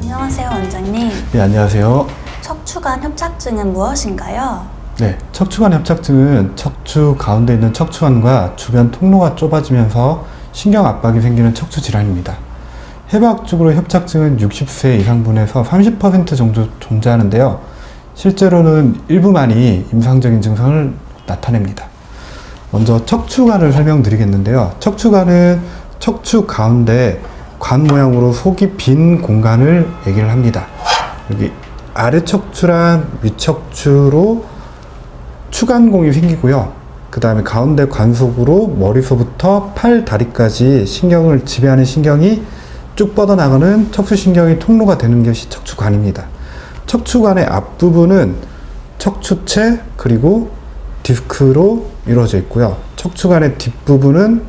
안녕하세요, 원장님. 네, 안녕하세요. 척추관 협착증은 무엇인가요? 네, 척추관 협착증은 척추 가운데 있는 척추관과 주변 통로가 좁아지면서 신경 압박이 생기는 척추 질환입니다. 해부학적으로 협착증은 60세 이상 분에서 30% 정도 존재하는데요. 실제로는 일부만이 임상적인 증상을 나타냅니다. 먼저 척추관을 설명드리겠는데요. 척추관은 척추 가운데 관 모양으로 속이 빈 공간을 얘기를 합니다. 여기 아래 척추랑 위 척추로 추간공이 생기고요. 그 다음에 가운데 관 속으로 머리서부터 팔, 다리까지 신경을 지배하는 신경이 쭉 뻗어나가는 척추신경의 통로가 되는 것이 척추관입니다. 척추관의 앞부분은 척추체 그리고 디스크로 이루어져 있고요. 척추관의 뒷부분은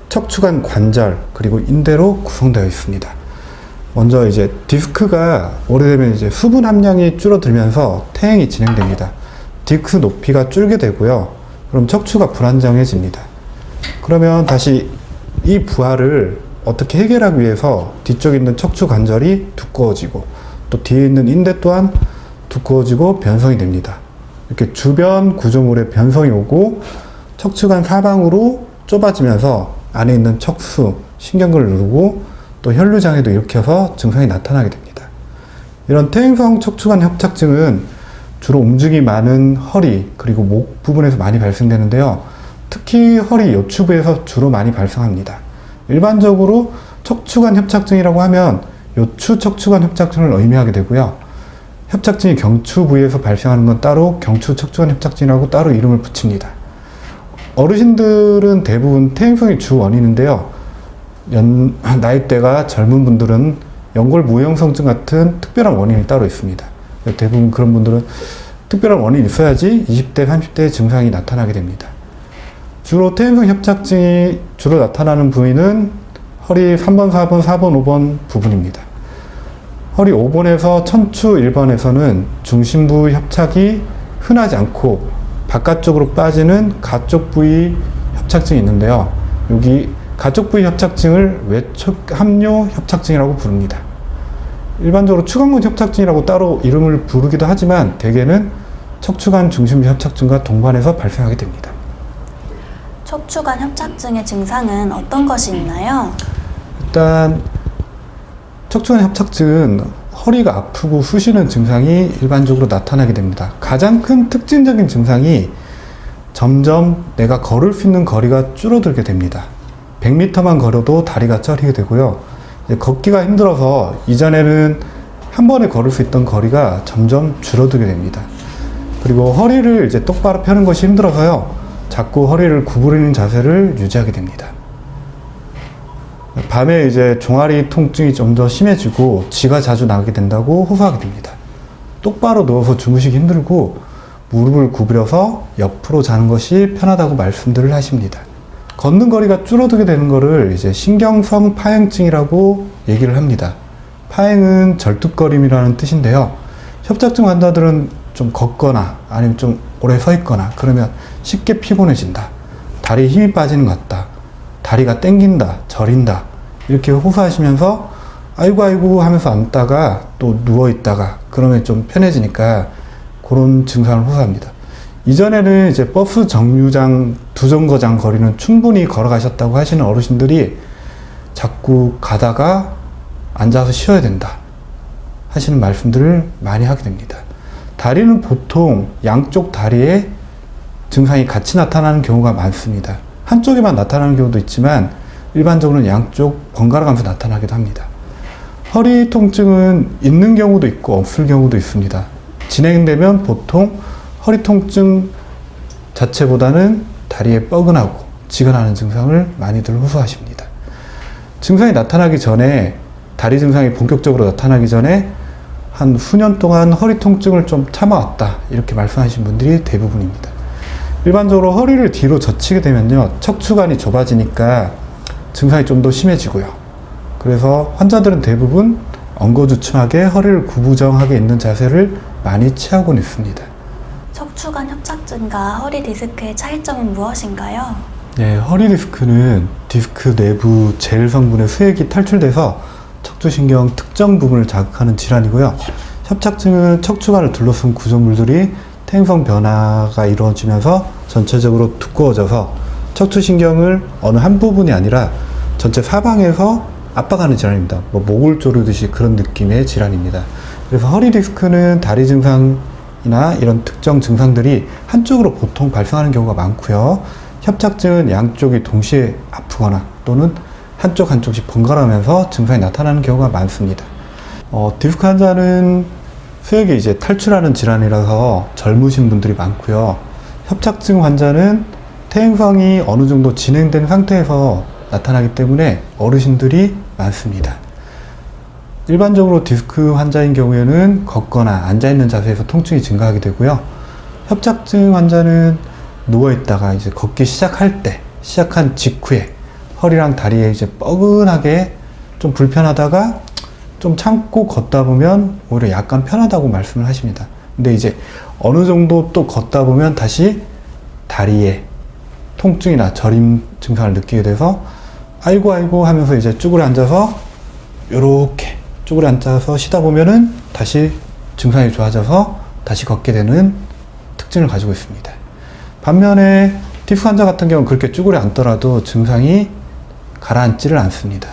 척추관 관절 그리고 인대로 구성되어 있습니다. 먼저 이제 디스크가 오래되면 이제 수분 함량이 줄어들면서 퇴행이 진행됩니다. 디스크 높이가 줄게 되고요. 그럼 척추가 불안정해집니다. 그러면 다시 이 부하를 어떻게 해결하기 위해서 뒤쪽에 있는 척추 관절이 두꺼워지고 또 뒤에 있는 인대 또한 두꺼워지고 변성이 됩니다. 이렇게 주변 구조물에 변성이 오고 척추관 사방으로 좁아지면서 안에 있는 척수, 신경을 누르고 또 혈류장애도 일으켜서 증상이 나타나게 됩니다. 이런 퇴행성 척추관 협착증은 주로 움직임이 많은 허리 그리고 목 부분에서 많이 발생되는데요. 특히 허리 요추부에서 주로 많이 발생합니다. 일반적으로 척추관 협착증이라고 하면 요추 척추관 협착증을 의미하게 되고요. 협착증이 경추 부위에서 발생하는 건 따로 경추 척추관 협착증이라고 따로 이름을 붙입니다. 어르신들은 대부분 퇴행성이 주 원인인데요. 나이대가 젊은 분들은 연골 무형성증 같은 특별한 원인이 따로 있습니다. 대부분 그런 분들은 특별한 원인이 있어야지 20대, 30대의 증상이 나타나게 됩니다. 주로 퇴행성 협착증이 주로 나타나는 부위는 허리 3번, 4번, 4번, 5번 부분입니다. 허리 5번에서 천추 1번에서는 중심부 협착이 흔하지 않고 바깥쪽으로 빠지는 가쪽 부위 협착증이 있는데요. 여기 가쪽 부위 협착증을 외척 합류 협착증이라고 부릅니다. 일반적으로 추간근 협착증이라고 따로 이름을 부르기도 하지만 대개는 척추관 중심부 협착증과 동반해서 발생하게 됩니다. 척추관 협착증의 증상은 어떤 것이 있나요? 일단 척추관 협착증은 허리가 아프고 쑤시는 증상이 일반적으로 나타나게 됩니다. 가장 큰 특징적인 증상이 점점 내가 걸을 수 있는 거리가 줄어들게 됩니다. 100m만 걸어도 다리가 저리게 되고요. 걷기가 힘들어서 이전에는 한 번에 걸을 수 있던 거리가 점점 줄어들게 됩니다. 그리고 허리를 이제 똑바로 펴는 것이 힘들어서요. 자꾸 허리를 구부리는 자세를 유지하게 됩니다. 밤에 이제 종아리 통증이 좀 더 심해지고 쥐가 자주 나게 된다고 호소하게 됩니다. 똑바로 누워서 주무시기 힘들고 무릎을 구부려서 옆으로 자는 것이 편하다고 말씀들을 하십니다. 걷는 거리가 줄어들게 되는 것을 이제 신경성 파행증이라고 얘기를 합니다. 파행은 절뚝거림이라는 뜻인데요. 협착증 환자들은 좀 걷거나 아니면 좀 오래 서 있거나 그러면 쉽게 피곤해진다. 다리에 힘이 빠지는 것 같다. 다리가 땡긴다. 저린다. 이렇게 호소하시면서 아이고 아이고 하면서 앉다가 또 누워 있다가 그러면 좀 편해지니까 그런 증상을 호소합니다. 이전에는 이제 버스 정류장 두 정거장 거리는 충분히 걸어가셨다고 하시는 어르신들이 자꾸 가다가 앉아서 쉬어야 된다 하시는 말씀들을 많이 하게 됩니다. 다리는 보통 양쪽 다리에 증상이 같이 나타나는 경우가 많습니다. 한쪽에만 나타나는 경우도 있지만 일반적으로는 양쪽 번갈아 가면서 나타나기도 합니다. 허리 통증은 있는 경우도 있고 없을 경우도 있습니다. 진행되면 보통 허리 통증 자체보다는 다리에 뻐근하고 지근하는 증상을 많이들 호소하십니다. 증상이 나타나기 전에 다리 증상이 본격적으로 나타나기 전에 한 수년 동안 허리 통증을 좀 참아왔다 이렇게 말씀하신 분들이 대부분입니다. 일반적으로 허리를 뒤로 젖히게 되면요 척추관이 좁아지니까 증상이 좀 더 심해지고요. 그래서 환자들은 대부분 엉거주춤하게 허리를 구부정하게 있는 자세를 많이 취하곤 있습니다. 척추관 협착증과 허리 디스크의 차이점은 무엇인가요? 네, 허리 디스크는 디스크 내부 젤 성분의 수액이 탈출돼서 척추신경 특정 부분을 자극하는 질환이고요. 협착증은 척추관을 둘러쓴 구조물들이 퇴행성 변화가 이루어지면서 전체적으로 두꺼워져서 척추신경을 어느 한 부분이 아니라 전체 사방에서 압박하는 질환입니다. 목을 조르듯이 그런 느낌의 질환입니다. 그래서 허리 디스크는 다리 증상이나 이런 특정 증상들이 한쪽으로 보통 발생하는 경우가 많고요. 협착증은 양쪽이 동시에 아프거나 또는 한쪽씩 번갈아가면서 증상이 나타나는 경우가 많습니다. 디스크 환자는 수액이 이제 탈출하는 질환이라서 젊으신 분들이 많고요. 협착증 환자는 퇴행성이 어느 정도 진행된 상태에서 나타나기 때문에 어르신들이 많습니다. 일반적으로 디스크 환자인 경우에는 걷거나 앉아있는 자세에서 통증이 증가하게 되고요. 협착증 환자는 누워있다가 이제 걷기 시작한 직후에 허리랑 다리에 이제 뻐근하게 좀 불편하다가 좀 참고 걷다 보면 오히려 약간 편하다고 말씀을 하십니다. 근데 이제 어느 정도 또 걷다 보면 다시 다리에 통증이나 저림 증상을 느끼게 돼서 아이고 하면서 이제 쭈그려 앉아서 요렇게 쭈그려 앉아서 쉬다 보면은 다시 증상이 좋아져서 다시 걷게 되는 특징을 가지고 있습니다. 반면에 디스크 환자 같은 경우는 그렇게 쭈그려 앉더라도 증상이 가라앉지를 않습니다.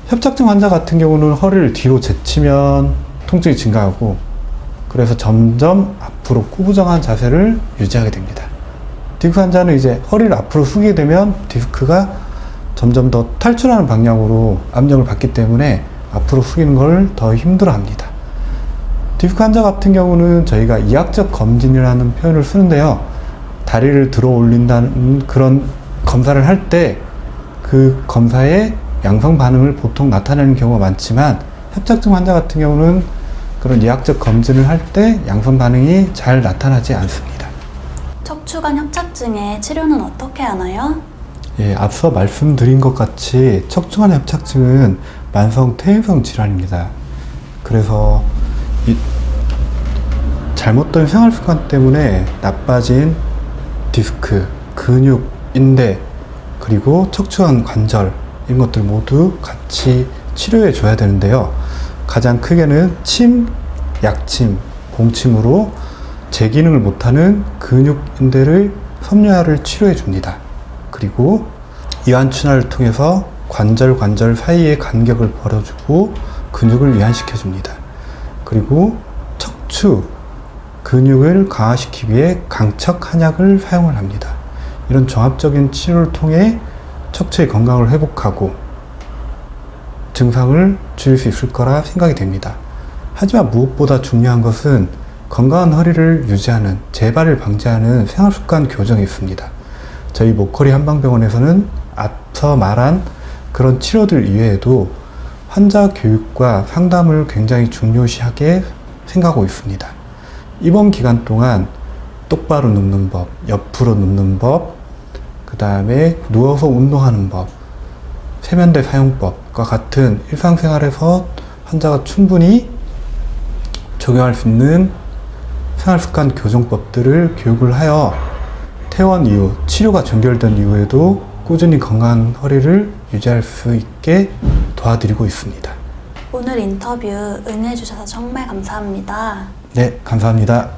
협착증 환자 같은 경우는 허리를 뒤로 제치면 통증이 증가하고 그래서 점점 앞으로 구부정한 자세를 유지하게 됩니다. 디스크 환자는 이제 허리를 앞으로 숙이게 되면 디스크가 점점 더 탈출하는 방향으로 압력을 받기 때문에 앞으로 숙이는 걸 더 힘들어 합니다. 디스크 환자 같은 경우는 저희가 이학적 검진이라는 표현을 쓰는데요. 다리를 들어 올린다는 그런 검사를 할 때 그 검사에 양성 반응을 보통 나타내는 경우가 많지만 협착증 환자 같은 경우는 그런 이학적 검진을 할 때 양성 반응이 잘 나타나지 않습니다. 척추관 협착증의 치료는 어떻게 하나요? 예, 앞서 말씀드린 것 같이 척추관 협착증은 만성 퇴행성 질환입니다. 그래서 이 잘못된 생활 습관 때문에 나빠진 디스크, 근육, 인대, 그리고 척추관 관절 이런 것들 모두 같이 치료해 줘야 되는데요. 가장 크게는 침, 약침, 봉침으로 제 기능을 못하는 근육, 인대를 섬유화를 치료해 줍니다. 그리고 이완춘화를 통해서 관절 사이의 간격을 벌어주고 근육을 이완시켜 줍니다. 그리고 척추 근육을 강화시키기 위해 강척 한약을 사용을 합니다. 이런 종합적인 치료를 통해 척추의 건강을 회복하고 증상을 줄일 수 있을 거라 생각이 됩니다. 하지만 무엇보다 중요한 것은 건강한 허리를 유지하는, 재발을 방지하는 생활습관 교정이 있습니다. 저희 목허리 한방병원에서는 앞서 말한 그런 치료들 이외에도 환자 교육과 상담을 굉장히 중요시하게 생각하고 있습니다. 입원 기간 동안 똑바로 눕는 법, 옆으로 눕는 법, 그 다음에 누워서 운동하는 법, 세면대 사용법과 같은 일상생활에서 환자가 충분히 적용할 수 있는 생활습관 교정법들을 교육을 하여 퇴원 이후, 치료가 종결된 이후에도 꾸준히 건강한 허리를 유지할 수 있게 도와드리고 있습니다. 오늘 인터뷰 응해주셔서 정말 감사합니다. 네, 감사합니다.